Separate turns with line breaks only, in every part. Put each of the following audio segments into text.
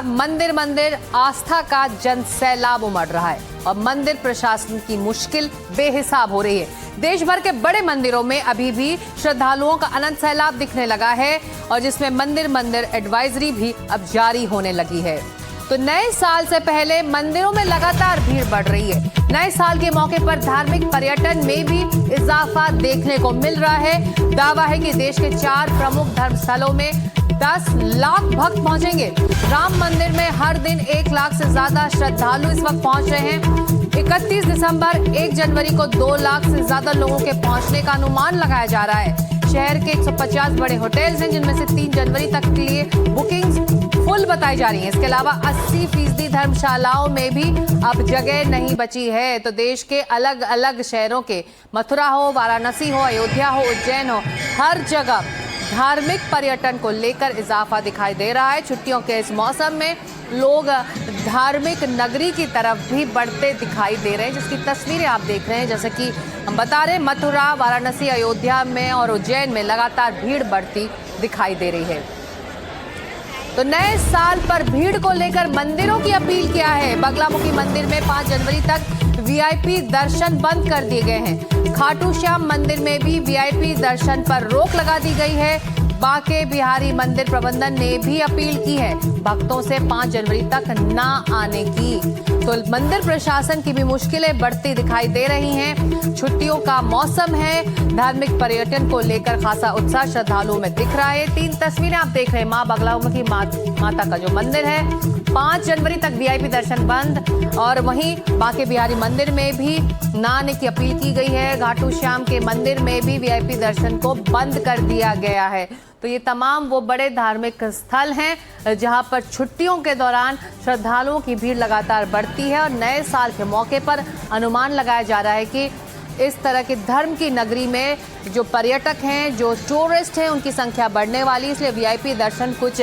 मंदिर मंदिर आस्था का जन सैलाब उमड़ रहा है और मंदिर प्रशासन की मुश्किल बेहिसाब हो रही है। देश भर के बड़े मंदिरों में अभी भी श्रद्धालुओं का अनंत सैलाब दिखने लगा है और जिसमें मंदिर मंदिर एडवाइजरी भी अब जारी होने लगी है। तो नए साल से पहले मंदिरों में लगातार भीड़ बढ़ रही है। नए साल के मौके पर धार्मिक पर्यटन में भी इजाफा देखने को मिल रहा है। दावा है कि देश के 4 प्रमुख धर्म स्थलों में 10 लाख भक्त पहुंचेंगे। राम मंदिर में हर दिन 1 लाख से ज्यादा श्रद्धालु इस वक्त पहुंच रहे हैं। 31 दिसंबर 1 जनवरी को 2 लाख से ज्यादा लोगों के पहुंचने का अनुमान लगाया जा रहा है। शहर के 150 बड़े होटल्स हैं जिनमें से 3 जनवरी तक के लिए बुकिंग्स फुल बताई जा रही है। इसके अलावा 80% धर्मशालाओं में भी अब जगह नहीं बची है। तो देश के अलग अलग शहरों के मथुरा हो, वाराणसी हो, अयोध्या हो, उज्जैन हो, हर जगह धार्मिक पर्यटन को लेकर इजाफा दिखाई दे रहा है। छुट्टियों के इस मौसम में लोग धार्मिक नगरी की तरफ भी बढ़ते दिखाई दे रहे हैं, जिसकी तस्वीरें आप देख रहे हैं। जैसे कि हम बता रहे हैं, मथुरा, वाराणसी, अयोध्या में और उज्जैन में लगातार भीड़ बढ़ती दिखाई दे रही है। तो नए साल पर भीड़ को लेकर मंदिरों की अपील क्या है? बगलामुखी मंदिर में 5 जनवरी तक वीआईपी दर्शन बंद कर दिए गए हैं। खाटू श्याम मंदिर में भी वीआईपी दर्शन पर रोक लगा दी गई है। बांके बिहारी मंदिर प्रबंधन ने भी अपील की है भक्तों से 5 जनवरी तक ना आने की। तो मंदिर प्रशासन की भी मुश्किलें बढ़ती दिखाई दे रही हैं। छुट्टियों का मौसम है, धार्मिक पर्यटन को लेकर खासा उत्साह श्रद्धालुओं में दिख रहा है। 3 तस्वीरें आप देख रहे हैं। मां बगलामुखी माता का जो मंदिर है, 5 जनवरी तक वीआईपी दर्शन बंद और वहीं बांके बिहारी मंदिर में भी ना आने की अपील की गई है। खाटू श्याम के मंदिर में भी वीआईपी दर्शन को बंद कर दिया गया है। तो ये तमाम वो बड़े धार्मिक स्थल हैं जहां पर छुट्टियों के दौरान श्रद्धालुओं की भीड़ लगातार बढ़ती है और नए साल के मौके पर अनुमान लगाया जा रहा है कि इस तरह की धर्म की नगरी में जो पर्यटक हैं, जो टूरिस्ट हैं, उनकी संख्या बढ़ने वाली है। इसलिए वीआईपी दर्शन कुछ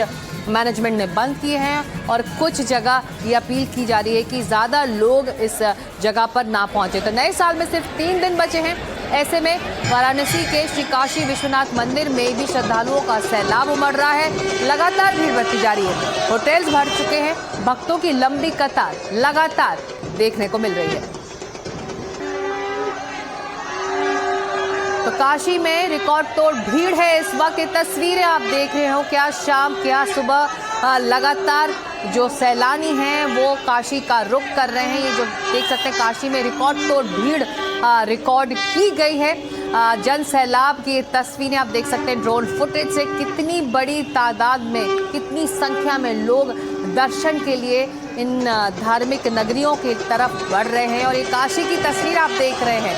मैनेजमेंट ने बंद किए हैं और कुछ जगह ये अपील की जा रही है कि ज़्यादा लोग इस जगह पर ना पहुंचे। तो नए साल में सिर्फ 3 दिन बचे हैं। ऐसे में वाराणसी के श्री काशी विश्वनाथ मंदिर में भी श्रद्धालुओं का सैलाब उमड़ रहा है। लगातार भीड़ बढ़ती जा रही है। होटल्स भर चुके हैं। भक्तों की लंबी कतार लगातार देखने को मिल रही है। तो काशी में रिकॉर्ड तोड़ भीड़ है इस वक्त। ये तस्वीरें आप देख रहे हो, क्या शाम क्या सुबह लगातार जो सैलानी हैं वो काशी का रुख कर रहे हैं। ये जो देख सकते हैं, काशी में रिकॉर्ड तोड़ भीड़ रिकॉर्ड की गई है। जन सैलाब की तस्वीरें आप देख सकते हैं ड्रोन फुटेज से। कितनी बड़ी तादाद में, कितनी संख्या में लोग दर्शन के लिए इन धार्मिक नगरियों की तरफ बढ़ रहे हैं। और ये काशी की तस्वीर आप देख रहे हैं।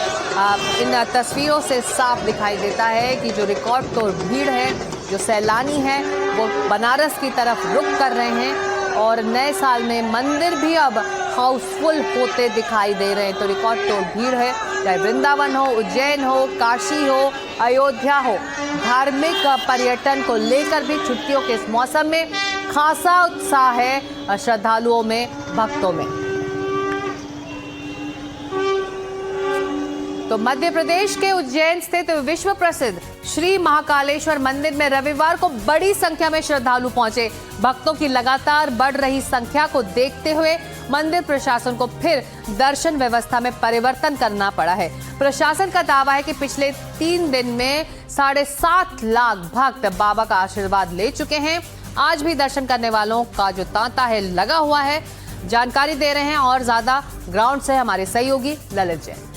इन तस्वीरों से साफ दिखाई देता है कि जो रिकॉर्ड तोड़ भीड़ है, जो सैलानी है, वो बनारस की तरफ रुख कर रहे हैं। और नए साल में मंदिर भी अब हाउसफुल होते दिखाई दे रहे हैं। तो रिकॉर्ड तोड़ भीड़ है, चाहे वृंदावन हो, उज्जैन हो, काशी हो, अयोध्या हो। धार्मिक पर्यटन को लेकर भी छुट्टियों के इस मौसम में खासा उत्साह है श्रद्धालुओं में, भक्तों में। तो मध्य प्रदेश के उज्जैन स्थित विश्व प्रसिद्ध श्री महाकालेश्वर मंदिर में रविवार को बड़ी संख्या में श्रद्धालु पहुंचे। भक्तों की लगातार बढ़ रही संख्या को देखते हुए मंदिर प्रशासन को फिर दर्शन व्यवस्था में परिवर्तन करना पड़ा है। प्रशासन का दावा है कि पिछले 3 दिन में 7.5 लाख भक्त बाबा का आशीर्वाद ले चुके हैं। आज भी दर्शन करने वालों का जो तांता है लगा हुआ है। जानकारी दे रहे हैं और ज्यादा ग्राउंड से हमारे सहयोगी ललित जैन।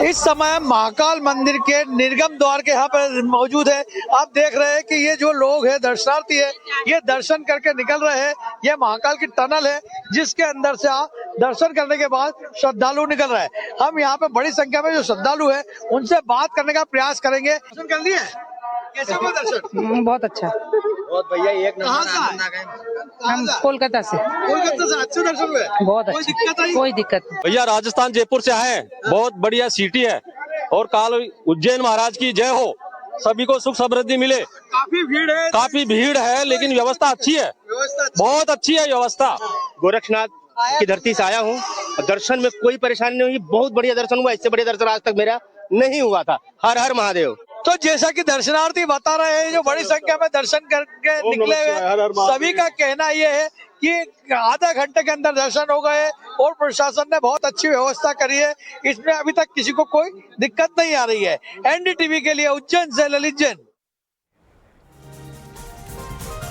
इस समय महाकाल मंदिर के निर्गम द्वार के यहाँ पर मौजूद है। आप देख रहे हैं कि ये जो लोग हैं, दर्शनार्थी है, ये दर्शन करके निकल रहे हैं। ये महाकाल की टनल है जिसके अंदर से आप दर्शन करने के बाद श्रद्धालु निकल रहे हैं। हम यहाँ पे बड़ी संख्या में जो श्रद्धालु है उनसे बात करने का प्रयास करेंगे। दर्शन कर लिए? कैसा हुआ दर्शन?
बहुत अच्छा।
बहुत भैया, एक
हम कोलकाता से।
कोलकाता से अच्छे दर्शन हुए?
बहुत
कोई दिक्कत आई?
कोई दिक्कत नहीं
भैया। राजस्थान जयपुर से आए, बहुत बढ़िया सिटी है और काल उज्जैन महाराज की जय हो। सभी को सुख समृद्धि मिले।
काफी भीड़ है।
काफी भीड़ है लेकिन व्यवस्था अच्छी है, बहुत अच्छी है व्यवस्था।
गोरक्षनाथ की धरती से आया हूँ, दर्शन में कोई परेशानी नहीं हुई। बहुत बढ़िया दर्शन हुआ, इससे बढ़िया दर्शन आज तक मेरा नहीं हुआ था। हर हर महादेव।
तो जैसा कि दर्शनार्थी बता रहे हैं, जो बड़ी संख्या में दर्शन करके निकले हुए, सभी का कहना ये है कि आधा घंटे के अंदर दर्शन हो गए और प्रशासन ने बहुत अच्छी व्यवस्था करी है। इसमें अभी तक किसी को कोई दिक्कत नहीं आ रही है। एनडीटीवी के लिए उज्जैन से ललित जैन।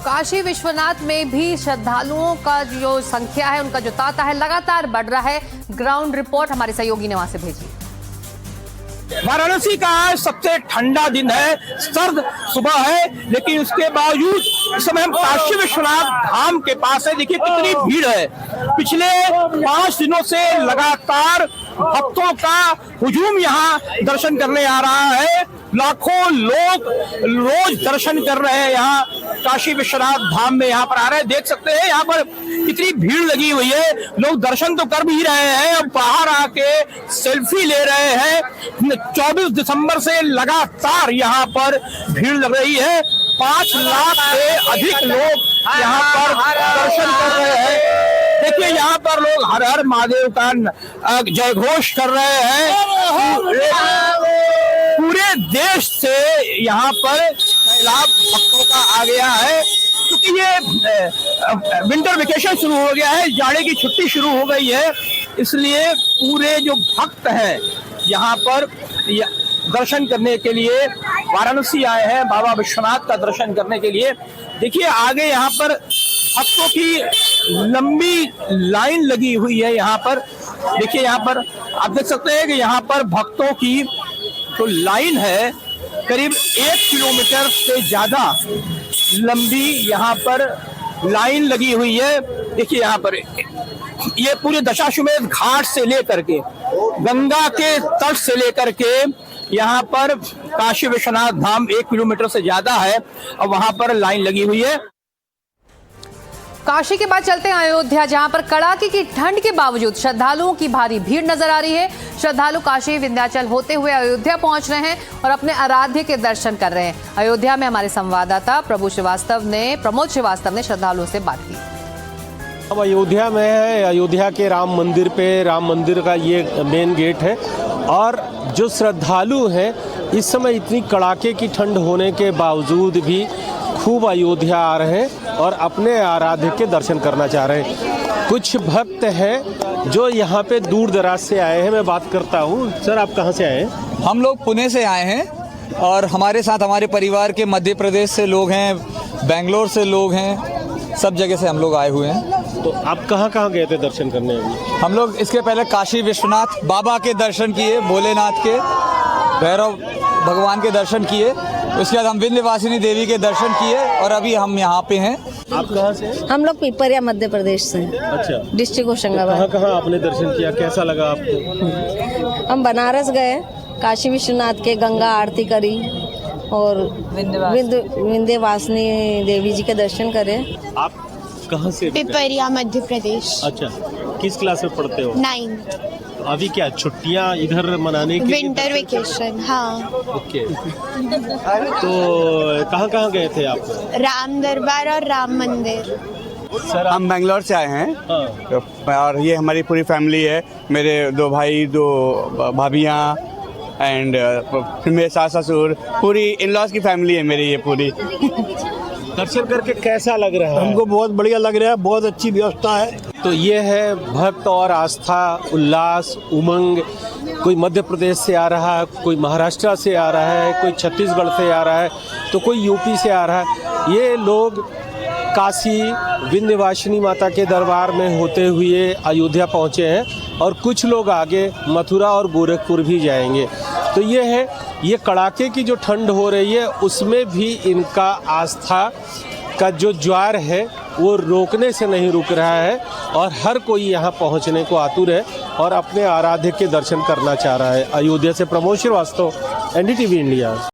काशी विश्वनाथ में भी श्रद्धालुओं का जो संख्या है, उनका जो तांता है, लगातार बढ़ रहा है। ग्राउंड रिपोर्ट हमारे सहयोगी ने वहां से भेजी।
वाराणसी का आज सबसे ठंडा दिन है, सर्द सुबह है, लेकिन उसके बावजूद इस समय हम काशी विश्वनाथ धाम के पास है। देखिए कितनी भीड़ है। पिछले 5 दिनों से लगातार भक्तों का हुजूम यहाँ दर्शन करने आ रहा है। लाखों लोग रोज दर्शन कर रहे हैं यहाँ काशी विश्वनाथ धाम में। यहाँ पर आ रहे हैं, देख सकते हैं यहाँ पर कितनी भीड़ लगी हुई है। लोग दर्शन तो कर भी रहे हैं और बाहर आके सेल्फी ले रहे हैं। 24 दिसंबर से लगातार यहाँ पर भीड़ लग रही है। 5 लाख से अधिक लोग यहाँ पर दर्शन कर रहे हैं। देखिए यहाँ पर लोग हर हर महादेव का जय घोष कर रहे हैं। पूरे देश से यहाँ पर सैलाब भक्तों का आ गया है, क्योंकि ये विंटर वेकेशन शुरू हो गया है, जाड़े की छुट्टी शुरू हो गई है। इसलिए पूरे जो भक्त हैं यहाँ पर दर्शन करने के लिए वाराणसी आए हैं, बाबा विश्वनाथ का दर्शन करने के लिए। देखिए आगे यहाँ पर भक्तों की लंबी लाइन लगी हुई है। यहाँ पर देखिए, यहाँ पर आप देख सकते हैं कि यहाँ पर भक्तों की तो लाइन है, करीब 1 किलोमीटर से ज्यादा लंबी यहाँ पर लाइन लगी हुई है। देखिए यहाँ पर ये पूरे दशाश्वमेध घाट से लेकर के गंगा के तट से लेकर के यहाँ पर काशी विश्वनाथ धाम 1 किलोमीटर से ज्यादा है और वहां पर लाइन लगी हुई है।
काशी के बाद चलते हैं अयोध्या, जहां पर कड़ाके की ठंड के बावजूद श्रद्धालुओं की भारी भीड़ नजर आ रही है। श्रद्धालु काशी विंध्याचल होते हुए अयोध्या पहुंच रहे हैं और अपने आराध्य के दर्शन कर रहे हैं। अयोध्या में हमारे संवाददाता प्रमोद श्रीवास्तव ने श्रद्धालुओं से बात की।
अब अयोध्या में है, अयोध्या के राम मंदिर पे, राम मंदिर का ये मेन गेट है और जो श्रद्धालु हैं इस समय इतनी कड़ाके की ठंड होने के बावजूद भी खूब अयोध्या आ रहे हैं और अपने आराध्य के दर्शन करना चाह रहे हैं। कुछ भक्त हैं जो यहाँ पे दूर दराज से आए हैं। मैं बात करता हूँ, सर आप कहाँ से आए हैं?
हम लोग पुणे से आए हैं और हमारे साथ हमारे परिवार के मध्य प्रदेश से लोग हैं, बेंगलोर से लोग हैं, सब जगह से हम लोग आए हुए हैं।
तो आप कहाँ गए थे दर्शन करने?
हम लोग इसके पहले काशी विश्वनाथ बाबा के दर्शन किए, भोलेनाथ के, भैरव भगवान के दर्शन किए। उसके बाद हम विंध्यवासिनी देवी के दर्शन किए और अभी हम यहाँ पे हैं।
आप कहाँ से?
हम लोग पिपरिया मध्य प्रदेश से।
अच्छा,
डिस्ट्रिक्ट होशंगाबाद।
कहाँ आपने दर्शन किया, कैसा लगा आपको?
हम बनारस गए, काशी विश्वनाथ के गंगा आरती करी और विंध्यवासिनी देवी जी के दर्शन करे।
आप कहाँ से?
पिपरिया मध्य प्रदेश।
अच्छा, किस क्लास में पढ़ते हो?
9।
अभी क्या छुट्टियाँ इधर मनाने की?
Winter vacation. हाँ।
ओके। तो कहाँ गए थे आप?
राम दरबार और राम मंदिर।
सर
हम बेंगलोर से आए हैं।
हाँ।
और ये हमारी पूरी फैमिली है, मेरे 2 भाई, 2 भाभियाँ एंड मेरे सास ससुर, पूरी इन-लॉज की फैमिली है मेरी ये पूरी।
दर्शन करके कैसा लग रहा है?
हमको बहुत बढ़िया लग रहा है, बहुत अच्छी व्यवस्था है।
तो ये है भक्त और आस्था, उल्लास, उमंग। कोई मध्य प्रदेश से आ रहा है, कोई महाराष्ट्र से आ रहा है, कोई छत्तीसगढ़ से आ रहा है, तो कोई यूपी से आ रहा है। ये लोग काशी विंध्यवासिनी माता के दरबार में होते हुए अयोध्या पहुँचे हैं और कुछ लोग आगे मथुरा और गोरखपुर भी जाएंगे। तो ये है, ये कड़ाके की जो ठंड हो रही है उसमें भी इनका आस्था का जो ज्वार है वो रोकने से नहीं रुक रहा है और हर कोई यहाँ पहुँचने को आतुर है और अपने आराध्य के दर्शन करना चाह रहा है। अयोध्या से प्रमोद श्रीवास्तव, एनडीटीवी इंडिया।